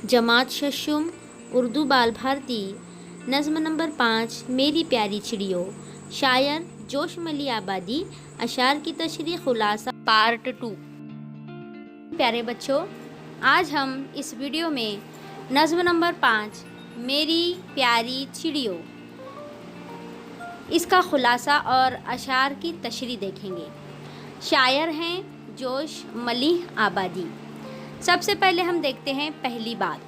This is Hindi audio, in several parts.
जमात शशुम उर्दू बाल भारती नज़्म नंबर 5 मेरी प्यारी चिड़ियों। शायर जोशमली आबादी। अशार की तशरीह खुलासा पार्ट 2। प्यारे बच्चों, आज हम इस वीडियो में नज़्म नंबर 5 मेरी प्यारी चिड़ियों इसका खुलासा और अशार की तशरीह देखेंगे। शायर हैं जोशमली आबादी। सबसे पहले हम देखते हैं पहली बात।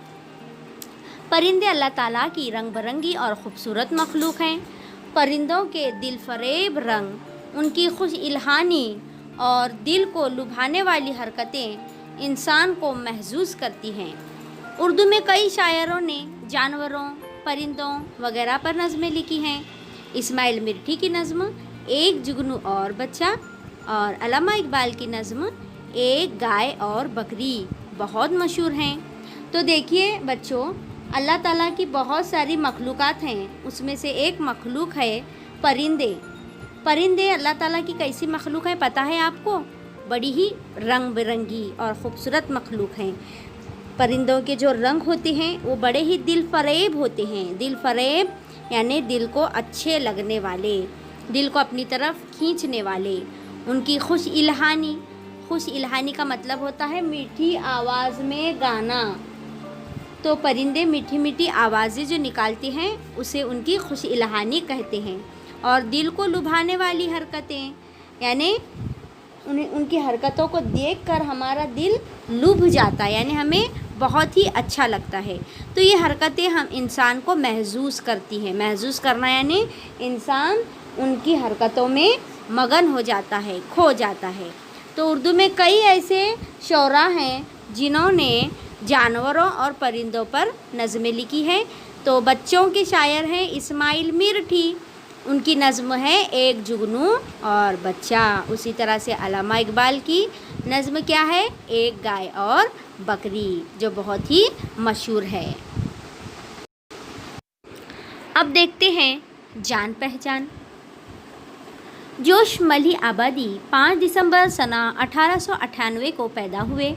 परिंदे अल्लाह ताला की रंग बिरंगी और ख़ूबसूरत मखलूक हैं। परिंदों के दिल फरेब रंग, उनकी खुश इल्हानी और दिल को लुभाने वाली हरकतें इंसान को महसूस करती हैं। उर्दू में कई शायरों ने जानवरों, परिंदों वगैरह पर नज़में लिखी हैं। इस्माइल मिर्ठी की नज़्म एक जुगनू और बच्चा और अल्लामा इकबाल की नज़्म एक गाय और बकरी बहुत मशहूर हैं। तो देखिए बच्चों, अल्लाह ताला की बहुत सारी मखलूक़ात हैं, उसमें से एक मखलूक है परिंदे। परिंदे अल्लाह ताला की कैसी मखलूक है पता है आपको? बड़ी ही रंग बिरंगी और ख़ूबसूरत मखलूक हैं। परिंदों के जो रंग होते हैं वो बड़े ही दिल फरेब होते हैं। दिल फरेब यानी दिल को अच्छे लगने वाले, दिल को अपनी तरफ खींचने वाले। उनकी खुश इल्हानी का मतलब होता है मीठी आवाज़ में गाना। तो परिंदे मीठी मीठी आवाज़ें जो निकालते हैं उसे उनकी खुश इल्हानी कहते हैं। और दिल को लुभाने वाली हरकतें यानी उनकी हरकतों को देखकर हमारा दिल लुभ जाता है, यानी हमें बहुत ही अच्छा लगता है। तो ये हरकतें हम इंसान को महसूस करती हैं। महसूस करना यानी इंसान उनकी हरकतों में मगन हो जाता है, खो जाता है। तो उर्दू में कई ऐसे शोरा हैं जिन्होंने जानवरों और परिंदों पर नज़में लिखी हैं। तो बच्चों के शायर हैं इस्माइल मिर्ठी, उनकी नज़्म है एक जुगनू और बच्चा। उसी तरह से अल्लामा इकबाल की नज़्म क्या है? एक गाय और बकरी, जो बहुत ही मशहूर है। अब देखते हैं जान पहचान। जोशमली आबादी 5 दिसंबर सना 1898 को पैदा हुए।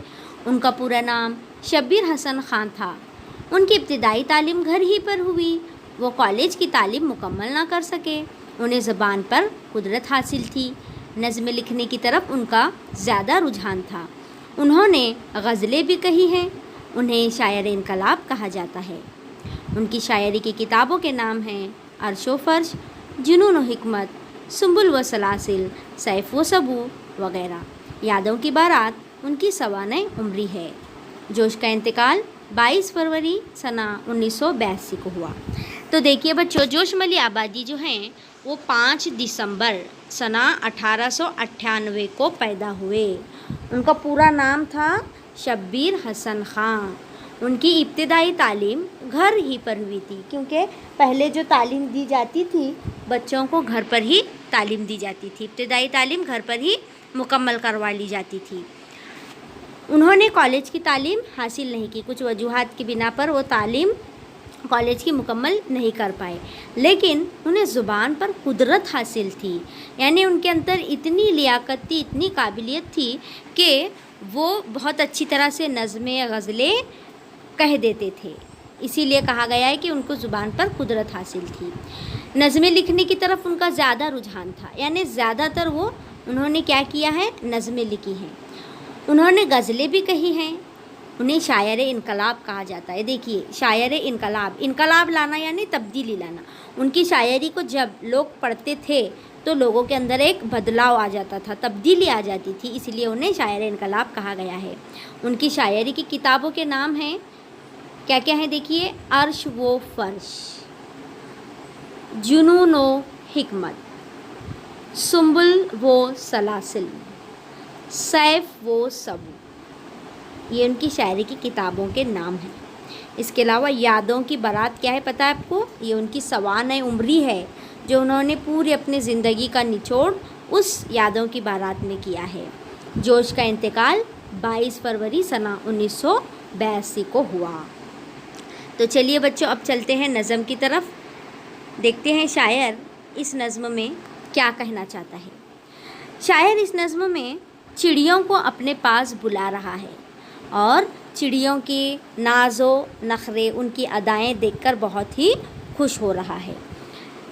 उनका पूरा नाम शब्बीर हसन ख़ान था। उनकी इब्तिदाई तालीम घर ही पर हुई। वो कॉलेज की तालीम मुकम्मल ना कर सके। उन्हें ज़बान पर कुदरत हासिल थी। नज़्में लिखने की तरफ उनका ज़्यादा रुझान था। उन्होंने गज़लें भी कही हैं। उन्हें शायर इनकलाब कहा जाता है। उनकी शायरी की किताबों के नाम हैं अर्शो फ़र्श, जुनून व हिकमत, सुंबुल व सलासिल, सैफ व सबू वगैरह। यादों की बारात उनकी सवाने उम्री है। जोश का इंतकाल 22 फरवरी सना 1982 को हुआ। तो देखिए बच्चों, जोशमली आबादी जो हैं वो 5 दिसंबर सना 1898 को पैदा हुए। उनका पूरा नाम था शब्बीर हसन ख़ान। उनकी इब्तिदाई तालीम घर ही पर हुई थी, क्योंकि पहले जो तालीम दी जाती थी बच्चों को घर पर ही तालीम दी जाती थी। इब्तिदाई तालीम घर पर ही मुकम्मल करवा ली जाती थी। उन्होंने कॉलेज की तालीम हासिल नहीं की। कुछ वजूहात की बिना पर वो तालीम कॉलेज की मुकम्मल नहीं कर पाए, लेकिन उन्हें ज़ुबान पर कुदरत हासिल थी। यानी उनके अंदर इतनी लियाकत थी, इतनी काबिलियत थी कि वो बहुत अच्छी तरह से नज़में गज़लें कह देते थे। इसीलिए कहा गया है कि उनको ज़ुबान पर कुदरत हासिल थी। नज़में लिखने की तरफ उनका ज़्यादा रुझान था, यानी ज़्यादातर उन्होंने क्या किया है? नज़में लिखी हैं। उन्होंने गज़लें भी कही हैं। उन्हें शायर इनकलाब कहा जाता है। देखिए, शायर इनकलाब लाना यानी तब्दीली लाना। उनकी शायरी को जब लोग पढ़ते थे तो लोगों के अंदर एक बदलाव आ जाता था, तब्दीली आ जाती थी, इसलिए उन्हें शायर इनकलाब कहा गया है। उनकी शायरी की किताबों के नाम हैं क्या क्या हैं? देखिए, अर्श व फ़र्श, जुनून व हिकमत, सुंबुल व सलासिल, सैफ व सबू। ये उनकी शायरी की किताबों के नाम हैं। इसके अलावा यादों की बारात क्या है पता है आपको? ये उनकी सवाने उम्री है, जो उन्होंने पूरी अपनी ज़िंदगी का निचोड़ उस यादों की बारात में किया है। जोश का इंतकाल 22 फरवरी सना 1982 को हुआ। तो चलिए बच्चों, अब चलते हैं नज़म की तरफ। देखते हैं शायर इस नज़म में क्या कहना चाहता है। शायर इस नज़म में चिड़ियों को अपने पास बुला रहा है और चिड़ियों के नाज़ो नखरे, उनकी अदाएँ देखकर बहुत ही खुश हो रहा है।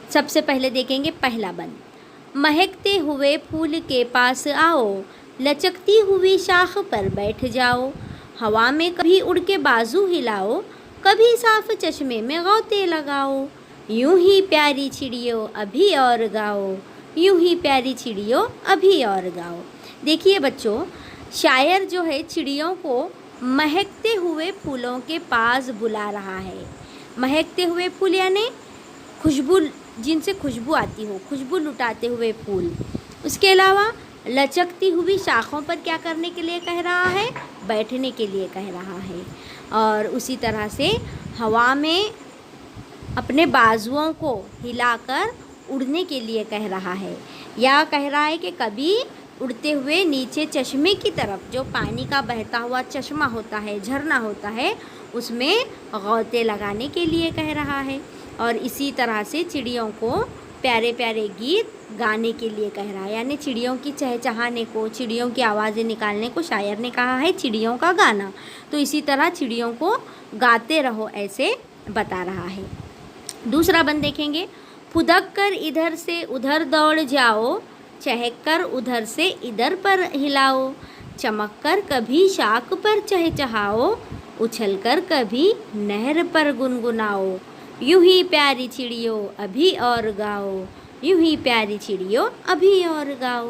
सबसे पहले देखेंगे पहला बंद। महकते हुए फूल के पास आओ, लचकती हुई शाख पर बैठ जाओ, हवा में कभी उड़ के बाजू हिलाओ, कभी साफ चश्मे में गौते लगाओ, यूं ही प्यारी चिड़ियों अभी और गाओ, यूं ही प्यारी चिड़ियों अभी और गाओ। देखिए बच्चों, शायर जो है चिड़ियों को महकते हुए फूलों के पास बुला रहा है। महकते हुए फूल यानी खुशबू, जिनसे खुशबू आती हो, खुशबू लुटाते हुए फूल। उसके अलावा लचकती हुई शाखों पर क्या करने के लिए कह रहा है? बैठने के लिए कह रहा है। और उसी तरह से हवा में अपने बाजुओं को हिलाकर उड़ने के लिए कह रहा है, या कह रहा है कि कभी उड़ते हुए नीचे चश्मे की तरफ, जो पानी का बहता हुआ चश्मा होता है, झरना होता है, उसमें गौते लगाने के लिए कह रहा है। और इसी तरह से चिड़ियों को प्यारे प्यारे गीत गाने के लिए कह रहा है, यानी चिड़ियों की चहचहाने को, चिड़ियों की आवाज़ें निकालने को शायर ने कहा है चिड़ियों का गाना। तो इसी तरह चिड़ियों को गाते रहो, ऐसे बता रहा है। दूसरा बंद देखेंगे। फुदक कर इधर से उधर दौड़ जाओ, चहक कर उधर से इधर पर हिलाओ, चमक कर कभी शाख पर चहचहाओ, उछल कर कभी नहर पर गुनगुनाओ, यूं ही प्यारी चिड़ियों अभी और गाओ, यूं ही प्यारी चिड़ियों अभी और गाओ।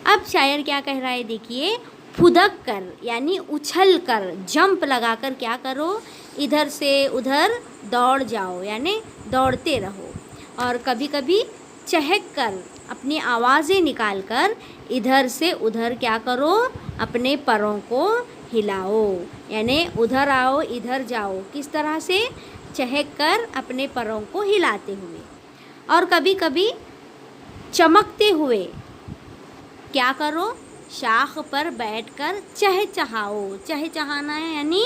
अब शायर क्या कह रहा है देखिए, फुदक कर यानी उछल कर, जंप लगाकर क्या करो, इधर से उधर दौड़ जाओ, यानी दौड़ते रहो। और कभी कभी चहक कर, अपनी आवाज़ें निकाल कर इधर से उधर क्या करो, अपने परों को हिलाओ, यानी उधर आओ इधर जाओ। किस तरह से? चहक कर अपने परों को हिलाते हुए। और कभी कभी चमकते हुए क्या करो, शाख पर बैठकर चहचहाओ। चहचहाना है यानी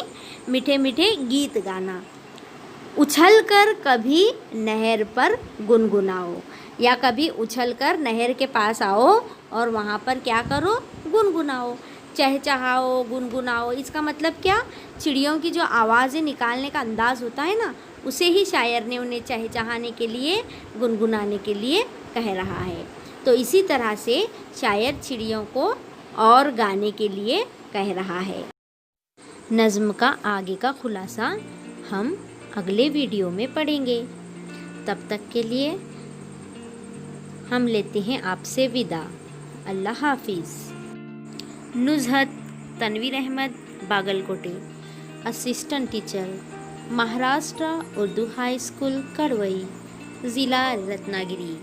मीठे मीठे गीत गाना। उछल कर कभी नहर पर गुनगुनाओ, या कभी उछलकर नहर के पास आओ और वहाँ पर क्या करो, गुनगुनाओ, चहचहाओ, गुनगुनाओ। इसका मतलब क्या? चिड़ियों की जो आवाज़ें निकालने का अंदाज़ होता है ना, उसे ही शायर ने उन्हें चहचहाने के लिए, गुनगुनाने के लिए कह रहा है। तो इसी तरह से शायर चिड़ियों को और गाने के लिए कह रहा है। नज़्म का आगे का खुलासा हम अगले वीडियो में पढ़ेंगे। तब तक के लिए हम लेते हैं आपसे विदा। अल्लाह हाफिज़। Nuzhat Tanveer Ahmed Bagalkote, assistant teacher, Maharashtra Urdu high school, Kadwai, ज़िला रत्नागिरी।